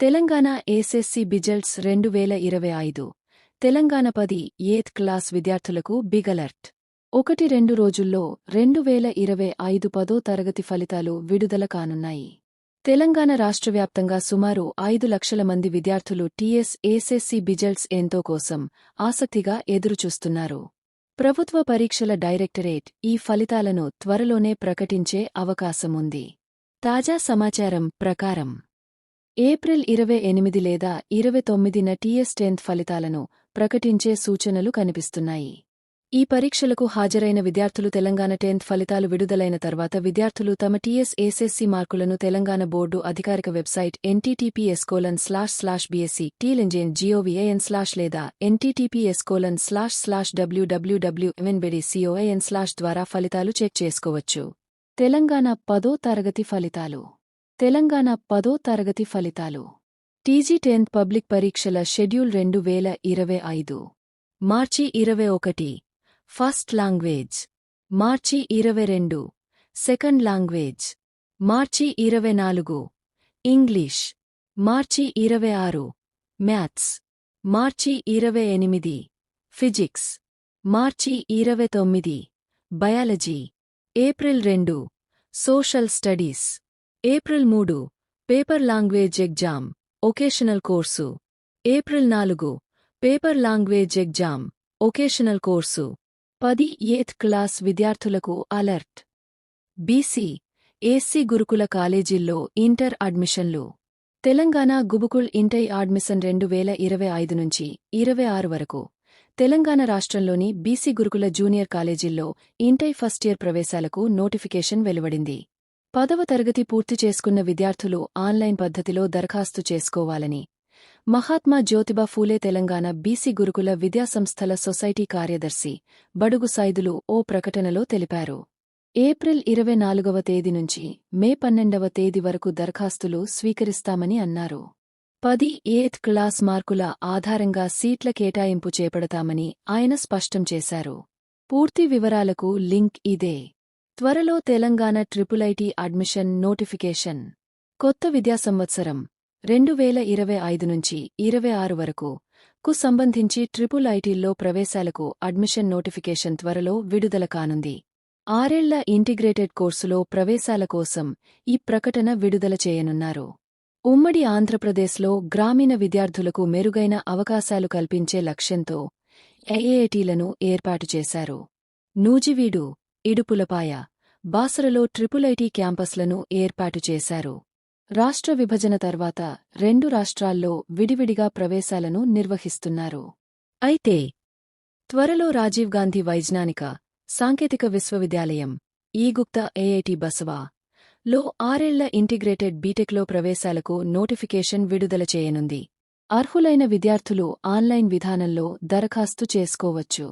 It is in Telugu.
తెలంగాణ ఎస్ఎస్సి బిజెల్ట్స్ 2025 తెలంగాణ 10 8th క్లాస్ విద్యార్థులకు బిగ్ అలర్ట్ 1-2 రోజుల్లో 2025 10వ తరగతి ఫలితాలు విడుదల కానున్నాయి. తెలంగాణ రాష్ట్రవ్యాప్తంగా సుమారు 5 లక్షల మంది విద్యార్థులు టీఎస్ ఎస్ఎస్సి బిజెల్ట్స్ ఎంతో కోసం ఆసక్తిగా ఎదురుచూస్తున్నారు. ప్రభుత్వ పరీక్షల డైరెక్టరేట్ ఈ ఫలితాలను త్వరలోనే ప్రకటించే అవకాశముంది. తాజా సమాచారం ప్రకారం ఏప్రిల్ 28 లేదా 29న టీఎస్ 10th ఫలితాలను ప్రకటించే సూచనలు కనిపిస్తున్నాయి. ఈ పరీక్షలకు హాజరైన విద్యార్థులు తెలంగాణ 10th ఫలితాలు విడుదలైన తర్వాత విద్యార్థులు తమ టీఎస్ ఎస్ఎస్సి మార్కులను తెలంగాణ బోర్డు అధికారిక వెబ్సైట్ https://bsc.tlengen.gov.in/ లేదా https://www.mnbdcoin/ ద్వారా ఫలితాలు చెక్ చేసుకోవచ్చు. తెలంగాణ 10వ తరగతి ఫలితాలు. తెలంగాణ 10వ తరగతి ఫలితాలు. టీజీ 10th పబ్లిక్ పరీక్షల షెడ్యూల్ 2025. మార్చి 21 ఫస్ట్ లాంగ్వేజ్, మార్చి 22 సెకండ్ లాంగ్వేజ్, మార్చి 24 ఇంగ్లీష్, మార్చి 26 మ్యాథ్స్, మార్చి 28 ఫిజిక్స్, మార్చి 29 బయాలజీ, ఏప్రిల్ 2 సోషల్ స్టడీస్, ఏప్రిల్ 3 paper language exam vocational course, ఏప్రిల్ 4 paper language exam vocational course. 10 8th class విద్యార్థులకు అలర్ట్. బీసీ, ఎస్సీ గురుకుల కాలేజీల్లో ఇంటర్ అడ్మిషన్లు. తెలంగాణ గురుకుల్ ఇంటర్ అడ్మిషన్ 2025 నుంచి 26 వరకు. తెలంగాణ రాష్ట్రంలోని బీసీ గురుకుల జూనియర్ కాలేజీల్లో ఇంటర్ ఫస్ట్ ఇయర్ ప్రవేశాలకు నోటిఫికేషన్ వెలువడింది. 10వ తరగతి పూర్తి చేసుకున్న విద్యార్థులు ఆన్లైన్ పద్ధతిలో దరఖాస్తు చేసుకోవాలని మహాత్మా జ్యోతిబా ఫూలే తెలంగాణ బీసీ గురుకుల విద్యాసంస్థల సొసైటీ కార్యదర్శి బడుగు సైదులు ఓ ప్రకటనలో తెలిపారు. ఏప్రిల్ 24వ తేదీ నుంచి మే 12వ తేదీ వరకు దరఖాస్తులు స్వీకరిస్తామని అన్నారు. 10 8th క్లాస్ మార్కుల ఆధారంగా సీట్ల కేటాయింపు చేపడతామని ఆయన స్పష్టం చేశారు. పూర్తి వివరాలకు లింక్ ఇదే. త్వరలో తెలంగాణ ట్రిపుల్ఐటీ అడ్మిషన్ నోటిఫికేషన్. కొత్త విద్యా సంవత్సరం 2025 నుంచి 26 వరకు కు సంబంధించి ట్రిపుల్ ఐటీల్లో ప్రవేశాలకు అడ్మిషన్ నోటిఫికేషన్ త్వరలో విడుదల కానుంది. 6 ఏళ్ల ఇంటిగ్రేటెడ్ కోర్సులో ప్రవేశాల కోసం ఈ ప్రకటన విడుదల చేయనున్నారు. ఉమ్మడి ఆంధ్రప్రదేశ్లో గ్రామీణ విద్యార్థులకు మెరుగైన అవకాశాలు కల్పించే లక్ష్యంతో ఐఐటీలను ఏర్పాటు చేశారు. నూజివీడు, ఇడుపులపాయ, బాసరలో ట్రిపుల్ఐటీ క్యాంపస్లను ఏర్పాటు చేశారు. రాష్ట్ర విభజన తర్వాత 2 రాష్ట్రాల్లో విడివిడిగా ప్రవేశాలను నిర్వహిస్తున్నారు. అయితే త్వరలో రాజీవ్ గాంధీ వైజ్ఞానిక, సాంకేతిక విశ్వవిద్యాలయం ఈగుప్తా ఐఐటి బసవా లో 6 ఏళ్ల ఇంటిగ్రేటెడ్ బీటెక్లో ప్రవేశాలకు నోటిఫికేషన్ విడుదల చేయనుంది. అర్హులైన విద్యార్థులు ఆన్లైన్ విధానంలో దరఖాస్తు చేసుకోవచ్చు.